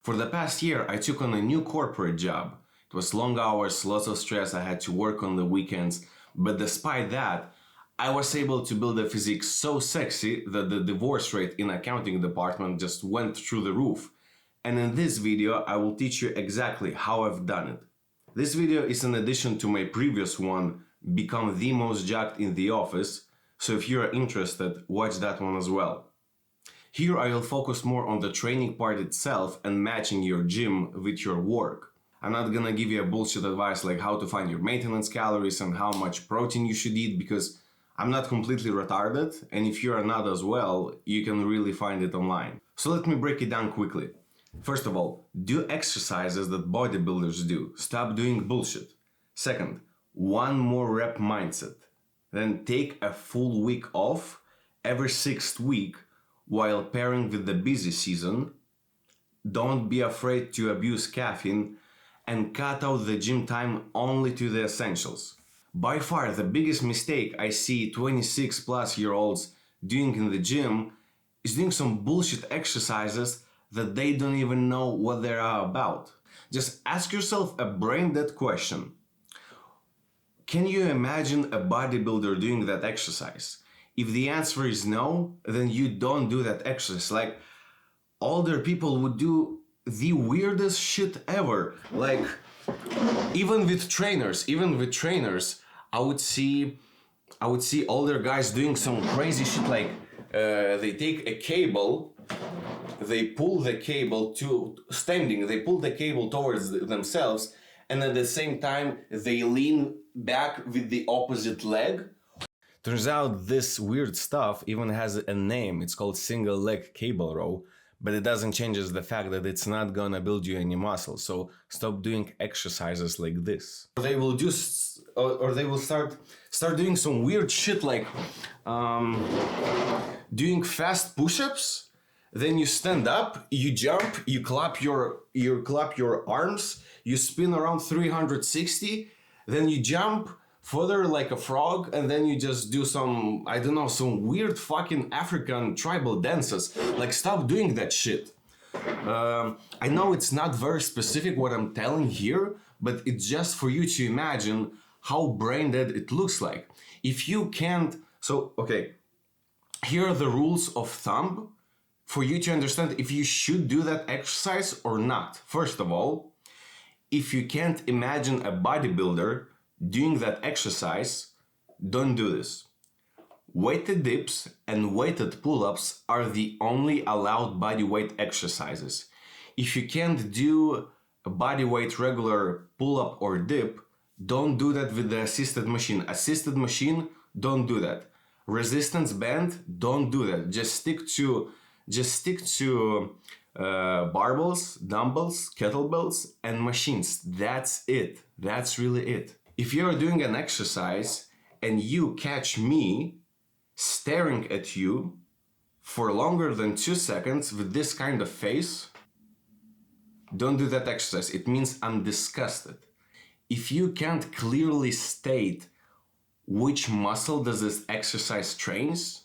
For the past year, I took on a new corporate job. It was long hours, lots of stress, I had to work on the weekends, but despite that, I was able to build a physique so sexy that the divorce rate in accounting department just went through the roof. And in this video, I will teach you exactly how I've done it. This video is an addition to my previous one, Become the Most Jacked in the Office, so if you are interested, watch that one as well. Here I will focus more on the training part itself and matching your gym with your work. I'm not gonna give you a bullshit advice like how to find your maintenance calories and how much protein you should eat, because I'm not completely retarded, and if you are not as well, you can really find it online. So let me break it down quickly. First of all, do exercises that bodybuilders do. Stop doing bullshit. Second, one more rep mindset. Then take a full week off every 6th week while pairing with the busy season. Don't be afraid to abuse caffeine and cut out the gym time only to the essentials. By far the biggest mistake I see 26 plus year olds doing in the gym is doing some bullshit exercises that they don't even know what they are about. Just ask yourself a brain dead question. Can you imagine a bodybuilder doing that exercise? If the answer is no, then you don't do that exercise. Like, older people would do the weirdest shit ever. Like, even with trainers, I would see older guys doing some crazy shit. Like, they take a cable, they pull the cable to standing, they pull the cable towards themselves, and at the same time they lean back with the opposite leg. Turns out this weird stuff even has a name. It's called single leg cable row, but it doesn't change the fact that it's not gonna build you any muscle. So stop doing exercises like this. They will just, or they will start doing some weird shit like doing fast push-ups. Then you stand up, you jump, you clap your arms, you spin around 360, then you jump further like a frog, and then you just do some, I don't know, some weird fucking African tribal dances. Like, stop doing that shit. I know it's not very specific what I'm telling here, but it's just for you to imagine how brain dead it looks like. If you can't, so, okay, here are the rules of thumb for you to understand if you should do that exercise or not. First of all, if you can't imagine a bodybuilder doing that exercise, don't do this. Weighted dips and weighted pull-ups are the only allowed bodyweight exercises. If you can't do a bodyweight regular pull-up or dip, don't do that with the assisted machine. Assisted machine, don't do that. Resistance band, don't do that. Just stick to barbells, dumbbells, kettlebells, and machines. That's it. That's really it. If you're doing an exercise and you catch me staring at you for longer than 2 seconds with this kind of face, don't do that exercise. It means I'm disgusted. If you can't clearly state which muscle does this exercise trains,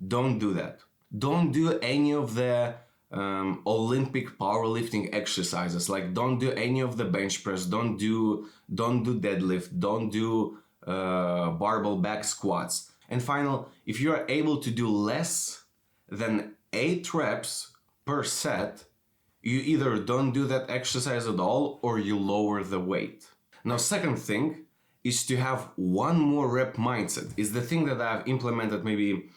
don't do that. Don't do any of the Olympic powerlifting exercises. Like, don't do any of the bench press, don't do deadlift, don't do barbell back squats. And final, if you are able to do less than 8 reps per set, you either don't do that exercise at all or you lower the weight. Now, second thing is to have one more rep mindset. It's the thing that I've implemented maybe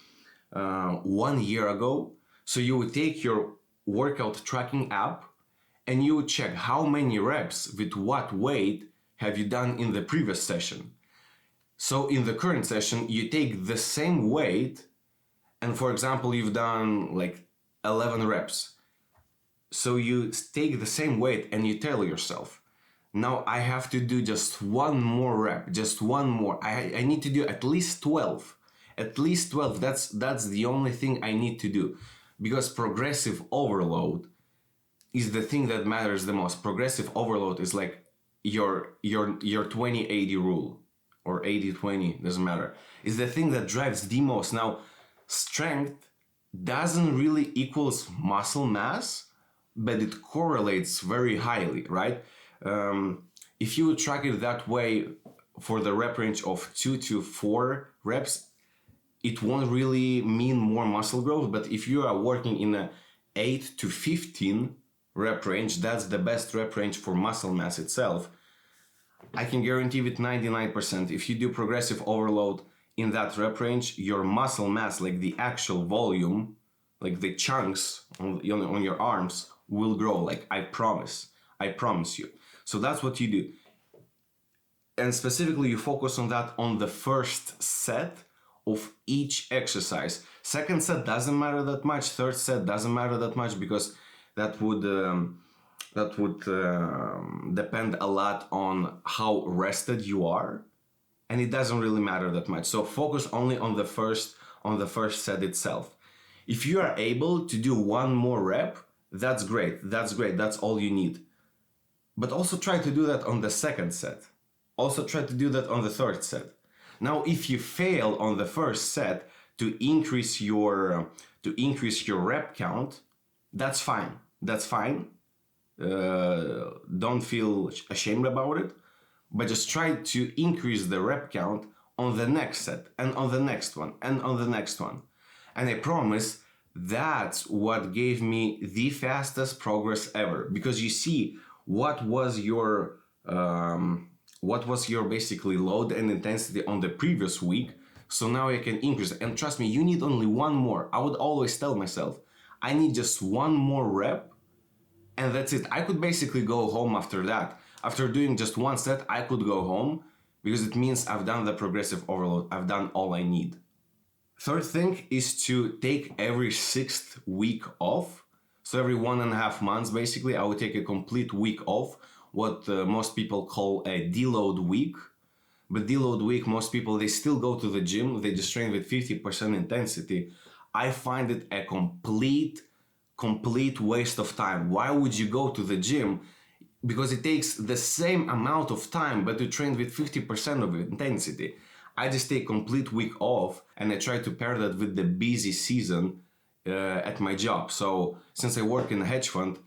1 year ago. So you would take your workout tracking app and you would check how many reps with what weight have you done in the previous session. So in the current session, you take the same weight and, for example, you've done like 11 reps. So you take the same weight and you tell yourself, now I have to do just one more rep, just one more. I need to do at least 12. At least 12, that's the only thing I need to do. Because progressive overload is the thing that matters the most. Progressive overload is like your 20-80 rule, or 80-20, doesn't matter. It's the thing that drives the most. Now, strength doesn't really equals muscle mass, but it correlates very highly, right? If you track it that way for the rep range of 2 to 4 reps, it won't really mean more muscle growth. But if you are working in a 8 to 15 rep range, that's the best rep range for muscle mass itself. I can guarantee with 99%, if you do progressive overload in that rep range, your muscle mass, like the actual volume, like the chunks on your arms, will grow. Like I promise you. So that's what you do. And specifically, you focus on that on the first set of each exercise. Second set doesn't matter that much. Third set doesn't matter that much, because that would depend a lot on how rested you are, and it doesn't really matter that much. So focus only on the first set itself. If you are able to do one more rep, that's great. That's all you need. But also try to do that on the second set. Also try to do that on the third set. Now, if you fail on the first set to increase your rep count, that's fine. Don't feel ashamed about it, but just try to increase the rep count on the next set and on the next one and on the next one. And I promise that's what gave me the fastest progress ever, because you see what was your basically load and intensity on the previous week. So now I can increase it. And trust me, you need only one more. I would always tell myself, I need just one more rep, and that's it. I could basically go home after that. After doing just one set, I could go home, because it means I've done the progressive overload. I've done all I need. Third thing is to take every 6th week off. So every 1.5 months, basically, I would take a complete week off, what most people call a deload week. But deload week, most people, they still go to the gym. They just train with 50% intensity. I find it a complete waste of time. Why would you go to the gym? Because it takes the same amount of time, but you train with 50% of intensity. I just take complete week off, and I try to pair that with the busy season at my job. So since I work in a hedge fund,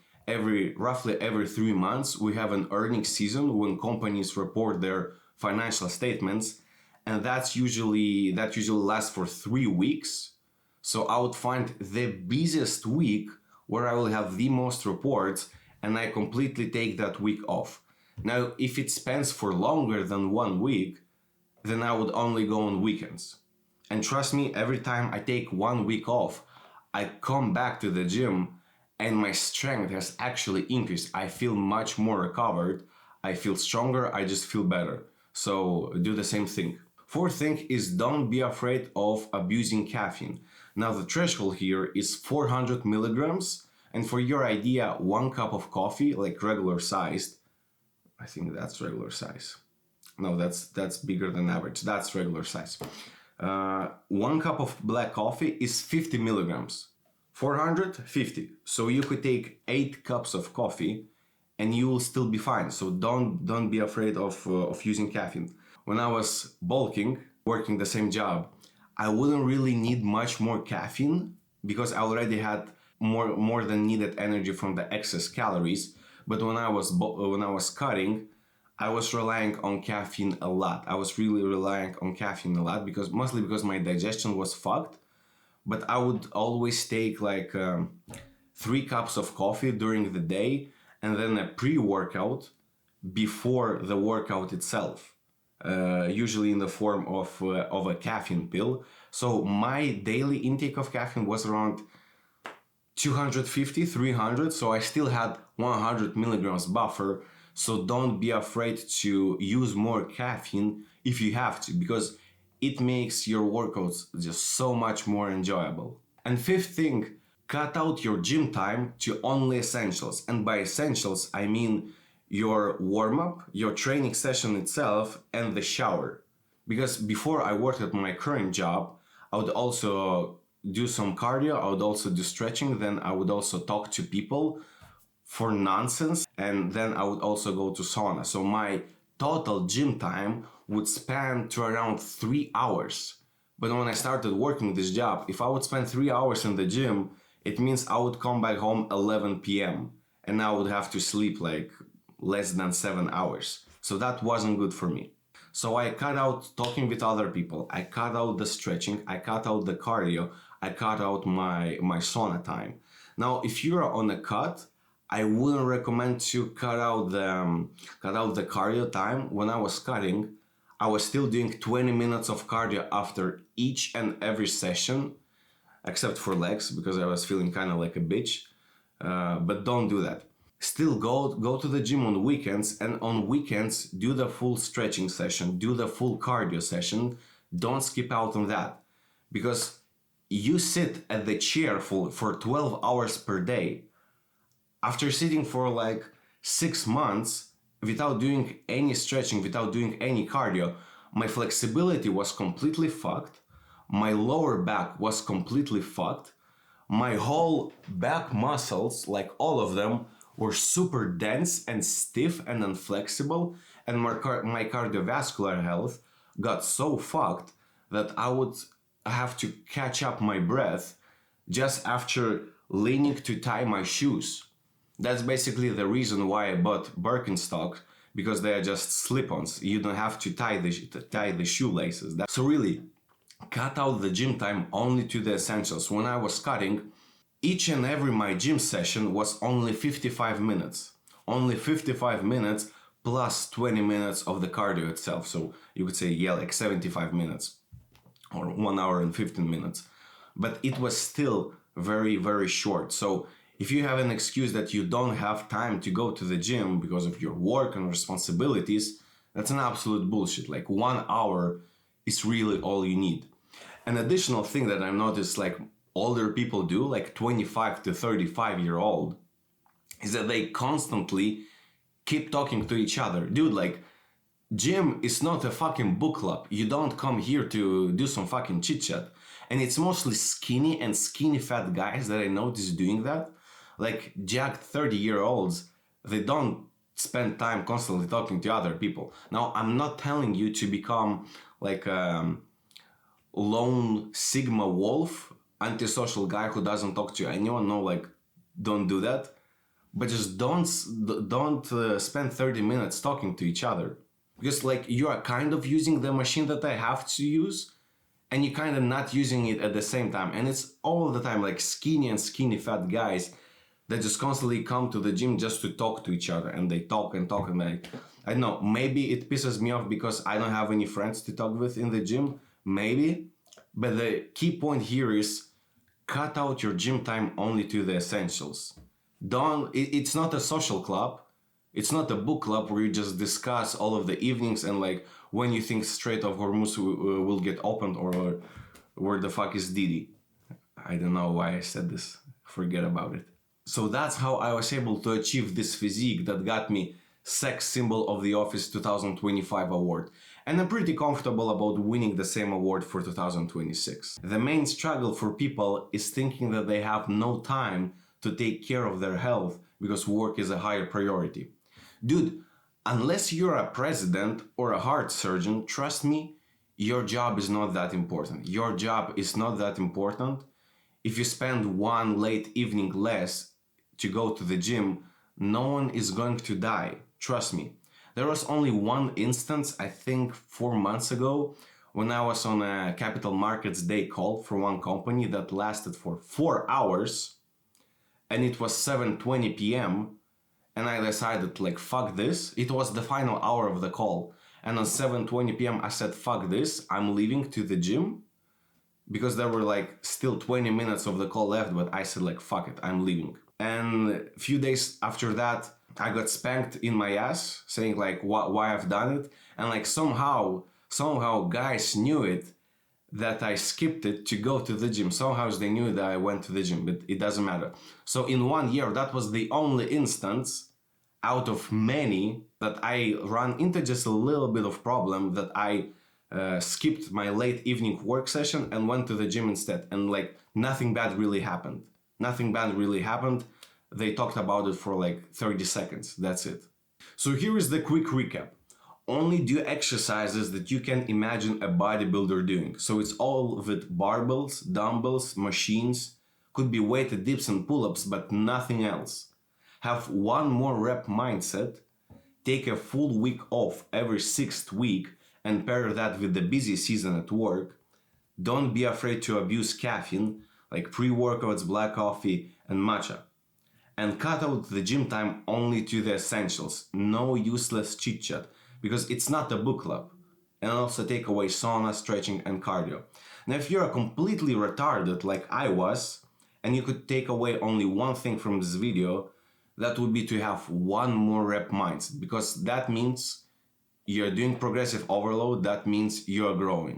roughly every 3 months, we have an earnings season when companies report their financial statements, and that usually lasts for 3 weeks. So I would find the busiest week where I will have the most reports, and I completely take that week off. Now, if it spans for longer than 1 week, then I would only go on weekends. And trust me, every time I take 1 week off, I come back to the gym and my strength has actually increased. I feel much more recovered. I feel stronger. I just feel better. So do the same thing. Fourth thing is, don't be afraid of abusing caffeine. Now the threshold here is 400 milligrams. And for your idea, 1 cup of coffee, like regular sized, I think that's regular size. No, that's bigger than average. That's regular size. 1 cup of black coffee is 50 milligrams. 450. So you could take 8 cups of coffee and you will still be fine. So don't be afraid of using caffeine. When I was bulking, working the same job, I wouldn't really need much more caffeine because I already had more than needed energy from the excess calories. But when I was cutting, I was relying on caffeine a lot. I was really relying on caffeine a lot, mostly because my digestion was fucked. But I would always take like 3 cups of coffee during the day, and then a pre-workout before the workout itself, usually in the form of a caffeine pill. So my daily intake of caffeine was around 250, 300. So I still had 100 milligrams buffer. So don't be afraid to use more caffeine if you have to, because it makes your workouts just so much more enjoyable. And fifth thing, cut out your gym time to only essentials. And by essentials, I mean your warm-up, your training session itself, and the shower. Because before I worked at my current job, I would also do some cardio, I would also do stretching, then I would also talk to people for nonsense, and then I would also go to sauna. So my total gym time would span to around 3 hours. But when I started working this job, if I would spend 3 hours in the gym, it means I would come back home 11 p.m. and I would have to sleep like less than 7 hours. So that wasn't good for me. So I cut out talking with other people. I cut out the stretching. I cut out the cardio. I cut out my sauna time. Now, if you're on a cut, I wouldn't recommend to cut out the cardio time. When I was cutting, I was still doing 20 minutes of cardio after each and every session, except for legs because I was feeling kind of like a bitch. But don't do that. Still go to the gym on weekends, and on weekends do the full stretching session, do the full cardio session. Don't skip out on that, because you sit at the chair for 12 hours per day. After sitting for like 6 months without doing any stretching, without doing any cardio, my flexibility was completely fucked. My lower back was completely fucked. My whole back muscles, like all of them, were super dense and stiff and inflexible, and my cardiovascular health got so fucked that I would have to catch up my breath just after leaning to tie my shoes. That's basically the reason why I bought Birkenstock, because they are just slip-ons. You don't have to tie the shoelaces. So really, cut out the gym time only to the essentials. When I was cutting, each and every my gym session was only 55 minutes. Only 55 minutes plus 20 minutes of the cardio itself. So you could say, yeah, like 75 minutes or 1 hour and 15 minutes. But it was still very, very short. So if you have an excuse that you don't have time to go to the gym because of your work and responsibilities, that's an absolute bullshit. Like 1 hour is really all you need. An additional thing that I noticed, like older people do, like 25 to 35-year-old, is that they constantly keep talking to each other. Dude, like, gym is not a fucking book club. You don't come here to do some fucking chit chat. And it's mostly skinny and skinny fat guys that I notice doing that. Like jacked 30-year-olds, they don't spend time constantly talking to other people. Now, I'm not telling you to become like lone Sigma wolf, antisocial guy who doesn't talk to anyone. No, like, don't do that. But just don't spend 30 minutes talking to each other. Because, like, you are kind of using the machine that I have to use, and you're kind of not using it at the same time. And it's all the time, like, skinny and skinny fat guys that just constantly come to the gym just to talk to each other. And they talk and talk, and like, I don't know, maybe it pisses me off because I don't have any friends to talk with in the gym. Maybe. But the key point here is cut out your gym time only to the essentials. It's not a social club. It's not a book club where you just discuss all of the evenings and like when you think Strait of Hormuz will get opened, or where the fuck is Didi. I don't know why I said this. Forget about it. So that's how I was able to achieve this physique that got me Sex Symbol of the Office 2025 award. And I'm pretty comfortable about winning the same award for 2026. The main struggle for people is thinking that they have no time to take care of their health because work is a higher priority. Dude, unless you're a president or a heart surgeon, trust me, your job is not that important. Your job is not that important. If you spend one late evening less to go to the gym, no one is going to die. Trust me. There was only one instance, I think 4 months ago, when I was on a capital markets day call for one company that lasted for 4 hours, and it was 7:20 p.m. and I decided, like, fuck this. It was the final hour of the call. And on 7:20 p.m. I said, fuck this, I'm leaving to the gym. Because there were like still 20 minutes of the call left, but I said, like, fuck it, I'm leaving. And a few days after that, I got spanked in my ass, saying like why I've done it. And like somehow guys knew it, that I skipped it to go to the gym. Somehow they knew that I went to the gym, but it doesn't matter. So in 1 year, that was the only instance out of many that I ran into just a little bit of problem, that I skipped my late evening work session and went to the gym instead. And like nothing bad really happened. Nothing bad really happened. They talked about it for like 30 seconds. That's it. So here is the quick recap. Only do exercises that you can imagine a bodybuilder doing. So it's all with barbells, dumbbells, machines, could be weighted dips and pull-ups, but nothing else. Have one more rep mindset, take a full week off every sixth week and pair that with the busy season at work. Don't be afraid to abuse caffeine like pre-workouts, black coffee, and matcha. And cut out the gym time only to the essentials. No useless chit chat because it's not a book club. And also take away sauna, stretching, and cardio. Now, if you're completely retarded like I was, and you could take away only one thing from this video, that would be to have one more rep mindset because that means you're doing progressive overload, that means you're growing.